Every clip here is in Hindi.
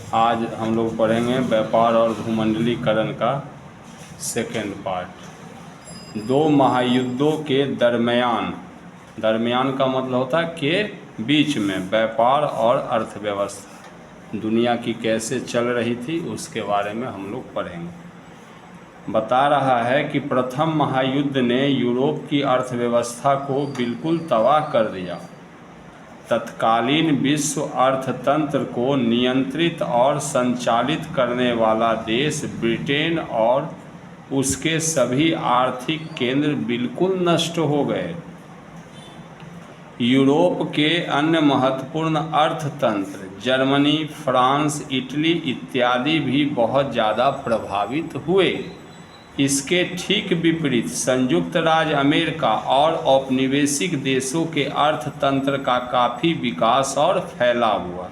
आज हम लोग पढ़ेंगे व्यापार और भूमंडलीकरण का सेकेंड पार्ट। दो महायुद्धों के दरमियान का मतलब होता है के बीच में व्यापार और अर्थव्यवस्था दुनिया की कैसे चल रही थी उसके बारे में हम लोग पढ़ेंगे। बता रहा है कि प्रथम महायुद्ध ने यूरोप की अर्थव्यवस्था को बिल्कुल तबाह कर दिया। तत्कालीन विश्व अर्थतंत्र को नियंत्रित और संचालित करने वाला देश ब्रिटेन और उसके सभी आर्थिक केंद्र बिल्कुल नष्ट हो गए। यूरोप के अन्य महत्वपूर्ण अर्थतंत्र जर्मनी, फ्रांस, इटली इत्यादि भी बहुत ज़्यादा प्रभावित हुए। इसके ठीक विपरीत संयुक्त राज्य अमेरिका और औपनिवेशिक देशों के अर्थतंत्र का काफ़ी विकास और फैलाव हुआ।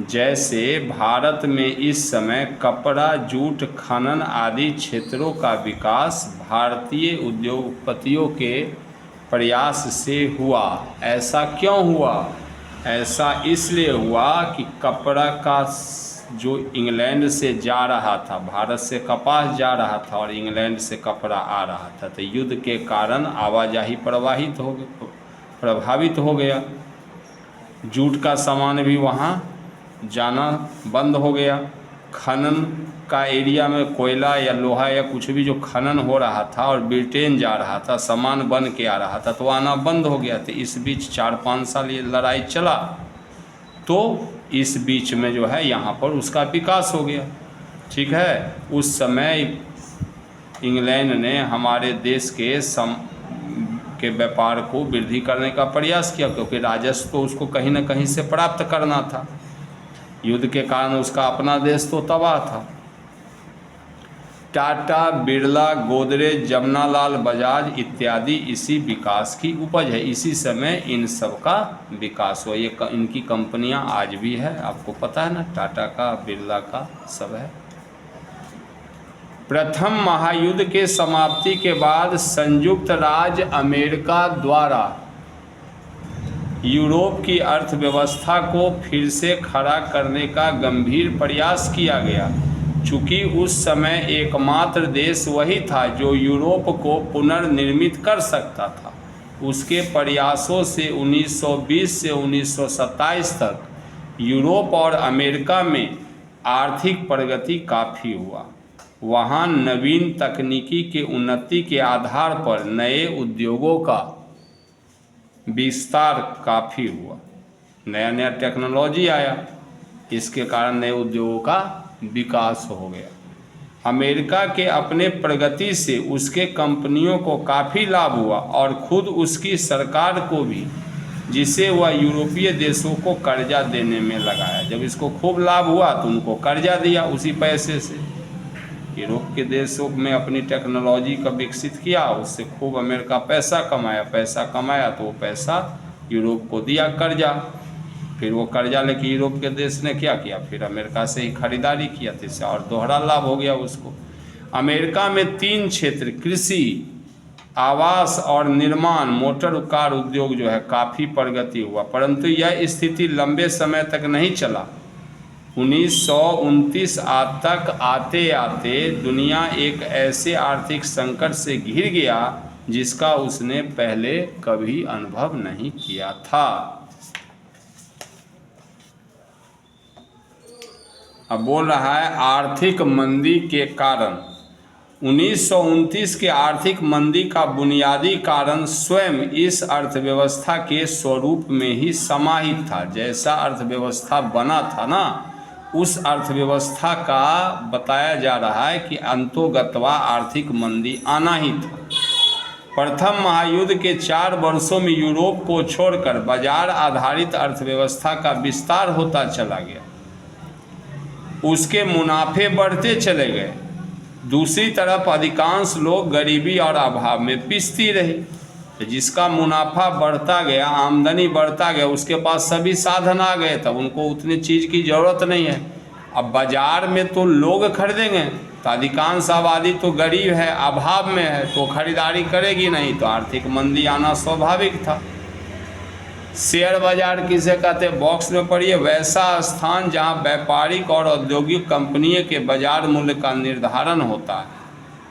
जैसे भारत में इस समय कपड़ा, जूट, खनन आदि क्षेत्रों का विकास भारतीय उद्योगपतियों के प्रयास से हुआ। ऐसा क्यों हुआ? ऐसा इसलिए हुआ कि कपड़ा का जो इंग्लैंड से जा रहा था, भारत से कपास जा रहा था और इंग्लैंड से कपड़ा आ रहा था, तो युद्ध के कारण आवाजाही प्रभावित हो गया। जूट का सामान भी वहाँ जाना बंद हो गया। खनन का एरिया में कोयला या लोहा या कुछ भी जो खनन हो रहा था और ब्रिटेन जा रहा था, सामान बन के आ रहा था, तो आना बंद हो गया। तो इस बीच 4-5 साल ये लड़ाई चला, तो इस बीच में जो है यहाँ पर उसका विकास हो गया। ठीक है, उस समय इंग्लैंड ने हमारे देश के व्यापार को वृद्धि करने का प्रयास किया, क्योंकि राजस्व तो उसको कहीं न कहीं से प्राप्त करना था। युद्ध के कारण उसका अपना देश तो तबाह था। टाटा, बिरला, गोदरेज, जमनालाल बजाज इत्यादि इसी विकास की उपज है। इसी समय इन सब का विकास हुआ। ये इनकी कंपनियां आज भी है, आपको पता है ना, टाटा का, बिरला का सब है। प्रथम महायुद्ध के समाप्ति के बाद संयुक्त राज्य अमेरिका द्वारा यूरोप की अर्थव्यवस्था को फिर से खड़ा करने का गंभीर प्रयास किया गया। चूँकि उस समय एकमात्र देश वही था जो यूरोप को पुनर्निर्मित कर सकता था। उसके प्रयासों से 1920 से 1927 तक यूरोप और अमेरिका में आर्थिक प्रगति काफ़ी हुआ। वहाँ नवीन तकनीकी के उन्नति के आधार पर नए उद्योगों का विस्तार काफ़ी हुआ। नया नया टेक्नोलॉजी आया, इसके कारण नए उद्योगों का विकास हो गया। अमेरिका के अपने प्रगति से उसके कंपनियों को काफ़ी लाभ हुआ और खुद उसकी सरकार को भी, जिसे वह यूरोपीय देशों को कर्जा देने में लगाया। जब इसको खूब लाभ हुआ तो उनको कर्जा दिया उसी पैसे से। यूरोप के देशों में अपनी टेक्नोलॉजी का विकसित किया, उससे खूब अमेरिका पैसा कमाया तो वो पैसा यूरोप को दिया कर्जा। फिर वो कर्जा लेके यूरोप के देश ने क्या किया, फिर अमेरिका से ही खरीदारी किया, तो इससे और दोहरा लाभ हो गया उसको। अमेरिका में 3 क्षेत्र, कृषि, आवास और निर्माण, मोटर कार उद्योग जो है काफ़ी प्रगति हुआ, परंतु यह स्थिति लंबे समय तक नहीं चला। 1929 तक आते आते दुनिया एक ऐसे आर्थिक संकट से घिर गया जिसका उसने पहले कभी अनुभव नहीं किया था। अब बोल रहा है आर्थिक मंदी के कारण। 1929 के आर्थिक मंदी का बुनियादी कारण स्वयं इस अर्थव्यवस्था के स्वरूप में ही समाहित था। जैसा अर्थव्यवस्था बना था ना, उस अर्थव्यवस्था का बताया जा रहा है कि अंतोगत्वा आर्थिक मंदी आना ही था। प्रथम महायुद्ध के 4 वर्षों में यूरोप को छोड़कर बाजार आधारित अर्थव्यवस्था का विस्तार होता चला गया। उसके मुनाफे बढ़ते चले गए। दूसरी तरफ अधिकांश लोग गरीबी और अभाव में पिसती रही। जिसका मुनाफा बढ़ता गया, आमदनी बढ़ता गया, उसके पास सभी साधन आ गए, तब उनको उतनी चीज़ की ज़रूरत नहीं है। अब बाज़ार में तो लोग खरीदेंगे, तो अधिकांश आबादी तो गरीब है, अभाव में है, तो खरीदारी करेगी नहीं, तो आर्थिक मंदी आना स्वाभाविक था। शेयर बाजार किसे कहते हैं, बॉक्स में पढ़िए। वैसा स्थान जहां व्यापारिक और औद्योगिक कंपनी के बाजार मूल्य का निर्धारण होता है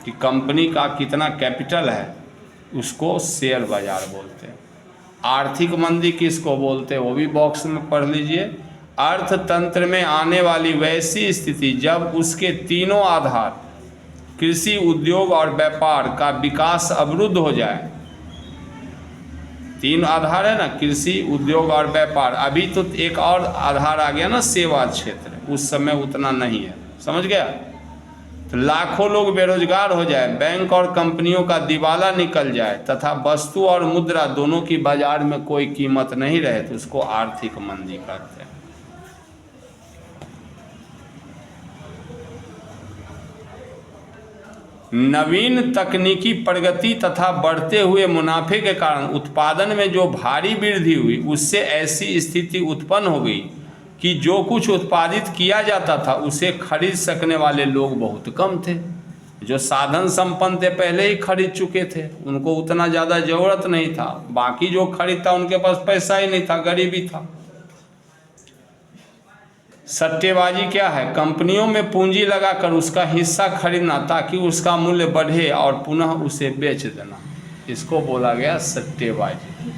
कि कंपनी का कितना कैपिटल है, उसको शेयर बाजार बोलते हैं। आर्थिक मंदी किसको बोलते हैं, वो भी बॉक्स में पढ़ लीजिए। अर्थतंत्र में आने वाली वैसी स्थिति जब उसके तीनों आधार कृषि, उद्योग और व्यापार का विकास अवरुद्ध हो जाए। तीन आधार है ना, कृषि, उद्योग और व्यापार। अभी तो एक और आधार आ गया ना, सेवा क्षेत्र, उस समय उतना नहीं है, समझ गया। तो लाखों लोग बेरोजगार हो जाए, बैंक और कंपनियों का दिवाला निकल जाए तथा वस्तु और मुद्रा दोनों की बाजार में कोई कीमत नहीं रहे, तो उसको आर्थिक मंदी कहते हैं। नवीन तकनीकी प्रगति तथा बढ़ते हुए मुनाफे के कारण उत्पादन में जो भारी वृद्धि हुई, उससे ऐसी स्थिति उत्पन्न हो गई कि जो कुछ उत्पादित किया जाता था उसे खरीद सकने वाले लोग बहुत कम थे। जो साधन संपन्न थे पहले ही खरीद चुके थे, उनको उतना ज़्यादा ज़रूरत नहीं था। बाकी जो खरीदता उनके पास पैसा ही नहीं था, गरीबी था। सट्टेबाजी क्या है, कंपनियों में पूंजी लगाकर उसका हिस्सा खरीदना ताकि उसका मूल्य बढ़े और पुनः उसे बेच देना, इसको बोला गया सट्टेबाजी।